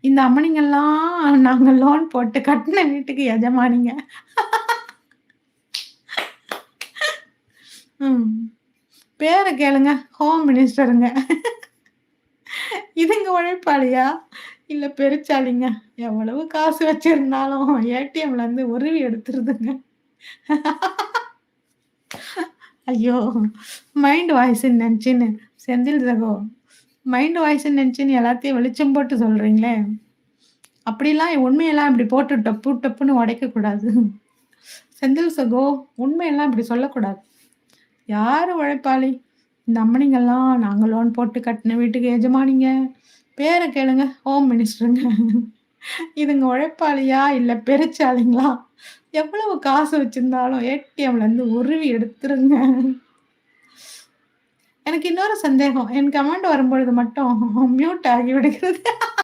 இந்த அம்மனிங்கலாம் நாங்க லோன் போட்டு கட்டுன வீட்டுக்கு எஜமானிங்க. ம். பேர கேளுங்க. ஹோம் மினிஸ்டருங்க. இதுங்க உழைப்பாளியா? இல்ல பெருச்சாளிங்க. எவ்வளவு காசு வச்சிருந்தாலும் ஏடிஎம்லருந்து உருவி எடுத்துருதுங்க. ஐயோ! மைண்ட் வாய்ஸ்ன்னு நெனச்சுன்னு செந்தில் சகோ, மைண்ட் வாய்ஸ்ன்னு நெனச்சுன்னு எல்லாத்தையும் வெளிச்சம் போட்டு சொல்றீங்களே! அப்படிலாம் உண்மையெல்லாம் இப்படி போட்டு டப்பு டப்புன்னு உடைக்கக்கூடாது. செந்தில் சகோ, உண்மையெல்லாம் இப்படி சொல்லக்கூடாது. யாரு உழைப்பாளி? இந்த அம்மனிங்கலாம் நாங்க லோன் போட்டு கட்டுன வீட்டுக்கு எஜமானிங்க. பேர கேளுங்க. ஹோம் மினிஸ்டருங்க. இதுங்க உழைப்பாளியா? இல்ல பெருச்சாளிங்களா? எவ்வளவு காசு வச்சிருந்தாலும் ஏடிஎம்லருந்து உருவி எடுத்துருங்க. எனக்கு இன்னொரு சந்தேகம். என் கமெண்ட் வரும்பொழுது மட்டும் மியூட் ஆகி விடுகிறது.